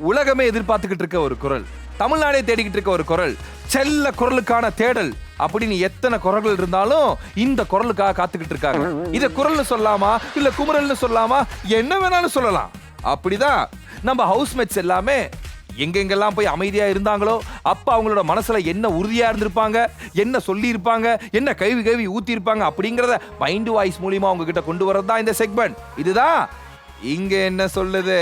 உலகமே எதிர்பார்த்துக்கிட்டு இருக்க ஒரு குரல், தமிழ்நாடே தேடிக்கிட்டு இருக்க ஒரு குரல், செல்ல குரலுக்கான தேடல் அப்படின்னு எத்தனை குரல்கள் இருந்தாலும் இந்த குரலுக்காக காத்துக்கிட்டு இருக்காங்க. இத குரல்னு சொல்லாமா இல்ல குமரல்னு சொல்லாமா, என்ன வேணாலும் சொல்லலாம். அப்படிதான் நம்ம ஹவுஸ்மேட்ஸ் எல்லாமே எங்கெங்கெல்லாம் போய் அமைதியா இருந்தாங்களோ அப்ப அவங்களோட மனசுல என்ன உறுதியா இருந்திருப்பாங்க, என்ன சொல்லி இருப்பாங்க, என்ன கழுவி ஊத்தி இருப்பாங்க அப்படிங்கறத மைண்ட் வாய்ஸ் மூலமா அவங்க கிட்ட கொண்டு வரது தான் இந்த செக்மெண்ட். இதுதான் இங்க என்ன சொல்லுது.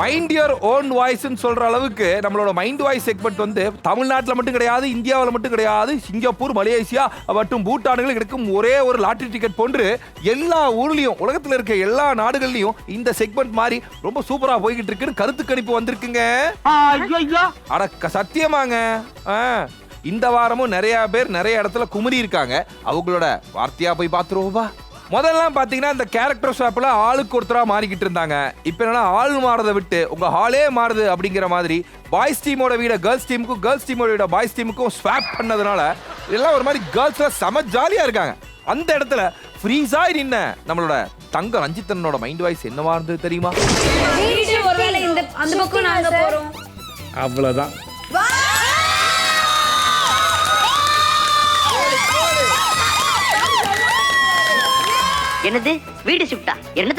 மைண்ட் யுவர் ஓன் வாய்ஸ் சொல்ற அளவுக்கு நம்மளோட மைண்ட் வாய்ஸ் செக்மெண்ட் வந்து தமிழ்நாட்டில் மட்டும் கிடையாது, இந்தியாவில் மட்டும் கிடையாது, சிங்கப்பூர், மலேசியா மற்றும் பூட்டான்கள் இருக்கும் ஒரே ஒரு லாட்டரி டிக்கெட் போன்று எல்லா ஊர்லயும் உலகத்தில் இருக்க எல்லா நாடுகள்லயும் இந்த செக்மெண்ட் மாதிரி ரொம்ப சூப்பரா போய்கிட்டு இருக்குன்னு கருத்து கணிப்பு வந்திருக்குங்க. அட சத்தியமாங்க. இந்த வாரமும் நிறைய பேர் நிறைய இடத்துல குமரி இருக்காங்க. அவங்களோட வார்த்தையா போய் பாத்துருவோம்பா. முதல்லாம் பாத்தீங்கன்னா இந்த கேரக்டர் ஷாப்ல ஆளுக்கு ஒருத்தரா மாறிக்கிட்டு இருந்தாங்க. இப்ப என்னன்னா ஆள் மாறதை விட்டு உங்க ஹாலே மாறுது அப்படிங்கிற மாதிரி பாய்ஸ் டீமோட வீட கேர்ள்ஸ் டீமுக்கும், கேர்ள்ஸ் டீமோட வீட பாய்ஸ் டீமுக்கும் ஸ்வாப் பண்ணதுனால எல்லாம் ஒரு மாதிரி கேர்ள்ஸ்ல செம ஜாலியா இருக்காங்க. அந்த இடத்துல ஃப்ரீஸா நின்ன நம்மளோட தங்க ரஞ்சித்தனோட மைண்ட் வாய்ஸ் என்னவா இருந்தது தெரியுமா? அவ்வளவுதான். என்னது வீடு ஷிஃப்டா? என்ன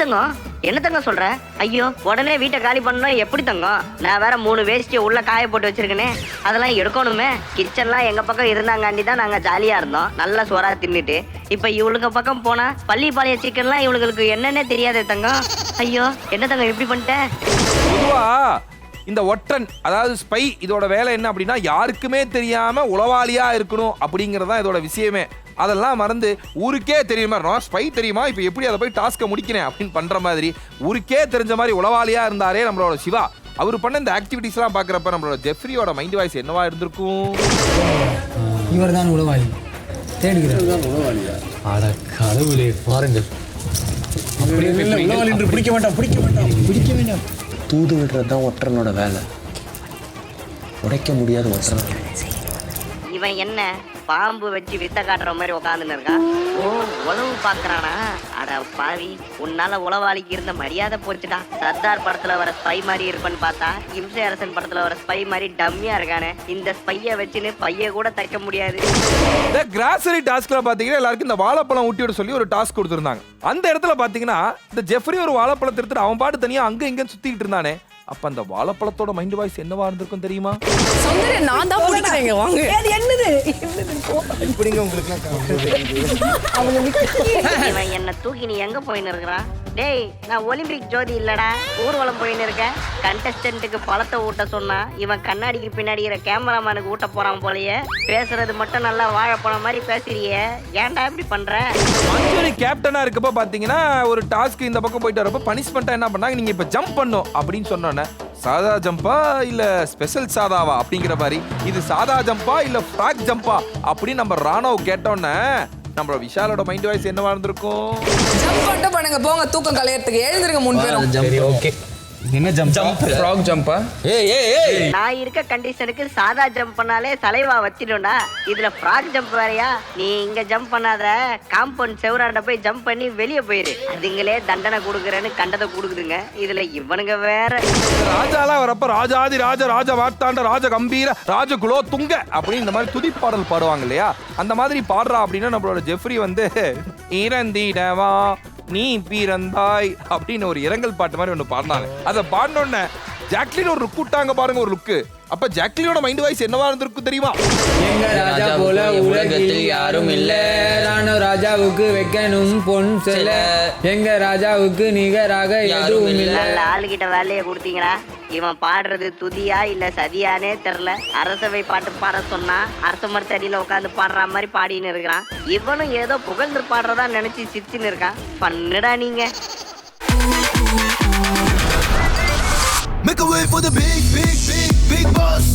தங்கம் சொல்ற? ஐயோ, உடனே வீட்டை காலி பண்ணணும் எப்படி தங்கம்? நான் வேற 3 வேஸ்டியை உள்ள காய போட்டு வச்சிருக்கேனே, அதெல்லாம் எடுக்கணுமே. கிச்சன்லாம் எங்க பக்கம் இருந்தாங்காண்டி தான் நாங்க ஜாலியா இருந்தோம், நல்லா சோறா தின்னுட்டு. இப்ப இவளுக்கு பக்கம் போனா பள்ளிப்பாளைய சிக்கன்லாம் இவளுக்கு என்னன்னே தெரியாதே தங்கம். ஐயோ, என்ன தங்கம் இப்படி பண்ணிட்டேன்? பொதுவா இந்த ஒற்றன் அதாவது ஸ்பை இதோட வேலை என்ன அப்படின்னா யாருக்குமே தெரியாம உளவாளியா இருக்கணும் அப்படிங்கறதா இதோட விஷயமே. அதெல்லாம் மறந்து ஊருக்கே தெரியுமா ஸ்பை தெரியுமா, இப்ப எப்படி அதை போய் டாஸ்கை முடிக்கிறேன் அப்படின்னு பண்ற மாதிரி ஊருக்கே தெரிஞ்ச மாதிரி உளவாளியா இருந்தாரே நம்மளோட சிவா. அவர் பண்ண இந்த ஆக்டிவிட்டிஸ் எல்லாம் பாக்குறப்ப நம்மளோட ஜெஃப்ரியோட மைண்ட் வாய்ஸ் என்னவா இருந்திருக்கும்? இவர்தான் உளவாளி, தேடுகிறார். அட கடவுளே, பாருங்கள். பிடிக்க வேண்டாம். தூது விடுறது தான் ஒற்றனோட வேலை, உடைக்க முடியாத ஒற்றன். இவன் என்ன பாம்பு வச்சு வித்த காட்டுற மாதிரி உட்காந்துன்னு இருக்கான். ஓ, உழவு பாக்குறானா? அட பாவி, உன்னால உளவாளிக்கு இருந்த மரியாதை போச்சுடா. சர்தார் படத்துல வர ஸ்பை மாதிரி இருப்பேன்னு பார்த்தா இம்சை அரசன் படத்துல வர ஸ்பை மாதிரி டம்மியா இருக்கானே. இந்த ஸ்பைய வச்சுன்னு பைய கூட தைக்க முடியாது. இந்த கிராசரி டாஸ்க்ல பாத்தீங்கன்னா எல்லாருக்கும் இந்த வாழைப்பழம் ஊட்டி விட சொல்லி ஒரு டாஸ்க் கொடுத்திருந்தாங்க. அந்த இடத்துல பாத்தீங்கன்னா இந்த ஜெஃப்ரி ஒரு வாழைப்பழத்தை எடுத்துட்டு அவன் பாட்டு தனியா அங்க இங்க சுத்திட்டு இருந்தானே. அப்ப அந்த வாழைப்பழத்தோட மைண்ட் வாய்ஸ் என்னவா இருந்திருக்கும் தெரியுமா? நான் தான் பிடிக்கிறேங்க, வாங்க. என்னது இப்படிங்க உங்களுக்கு இவன் என்ன தூக்கி நீ எங்க போயின்னு இருக்கிறான்? டேய், நான் ஒலிம்பிக் ஜோதி இல்லடா, ஊர்வலம் போயின்னு இருக்கேன். கண்டஸ்டன்ட்டுக்கு பழத்தை ஊட்ட சொன்னா இவன் கண்ணாடிக்கு பின்னாடி கேமராமேனுக்கு ஊட்ட போறான் போலயே. பேசுறது மட்டும் நல்லா வாழைப்பழம் மாதிரி பேசுறியே, ஏன்டா இப்படி பண்ற? மஞ்சரி கேப்டனா இருக்கப்ப பாத்தீங்கன்னா ஒரு டாஸ்க் இந்த பக்கம் போயிட்டு வரப்ப பனிஷ்மெண்டா என்ன பண்ணாங்க, நீங்க இப்ப ஜம்ப் பண்ணும் அப்படின்னு சொன்னோன்னே சாதா ஜம்பா இல்ல ஸ்பெஷல் சாதாவா அப்படிங்கிற மாதிரி இது சாதா ஜம்பா இல்ல ஃபிராக் ஜம்பா அப்படின்னு நம்ம ராணவ் கேட்டோன்னே நம்மளோட விஷாலோட மைண்ட் வாய்ஸ் என்னவா இருந்திருக்கும்? ஜம்ப் மட்டும் பண்ணுங்க போங்க, தூக்கம் கலையறதுக்கு எழுந்திருங்க 3 பேரும். ஓகே, என்ன ஜம்ப்? ஃப்ராக் ஜம்பா? நான் இருக்க கண்டிஷனுக்கு சாதா ஜம்ப் பண்ணாலே சலைவா வச்சிடும்டா, இதுல ஃப்ராக் ஜம்ப் வேறயா? நீ இங்க ஜம்ப் பண்ணாத, காம்பவுண்ட் செவராண்ட போய் ஜம்ப் பண்ணி வெளியே போயிரு. அதுங்களே தண்டனை கொடுக்குறேன்னு கண்டதை கொடுக்குதுங்க, இதுல இவனுங்க வேற. ராஜாலாம் வரப்ப ராஜாதி ராஜ வார்த்தாண்ட ராஜ கம்பீர ராஜ குலோ துங்க அப்படின்னு இந்த மாதிரி துதிப்பாடல் பாடுவாங்க இல்லையா, அந்த மாதிரி பாடுறா அப்படின்னா நம்மளோட ஜெஃப்ரி வந்து இறந்திடவா நீ பிறந்தாய் அப்படின்னு ஒரு இரங்கல் பாட்டு மாதிரி ஒண்ணு பாடினாங்க. அதை பாடினோடனே ஜாக்லின் ஒரு லுக் விட்டாங்க பாருங்க, ஒரு லுக்கு. அப்ப ஜாக்லினோட மைண்ட் வாய்ஸ் என்னவா இருந்திருக்கும் தெரியுமா? எங்க ராஜா போல உலகத்தில் யாரும் இல்ல, நானும் ராஜாவுக்கு வைக்கணும் பொன் செல்ல, எங்க ராஜாவுக்கு நிகராக எதுவும் இல்ல. ஆளுகிட்ட வேலையை கொடுத்தீங்களா? இவன் பாடுறது துதியா இல்ல சதியானே தெரியல. அரசவை பாட்டு பாட சொன்னா அரச மரத்தடியில உட்காந்து பாடுற மாதிரி பாடின்னு இருக்கிறான். இவனும் ஏதோ புகழ்ந்து பாடுறதா நினைச்சு சிரிச்சுன்னு இருக்கான். பண்ணுடா நீங்க. Make a way for the big boss.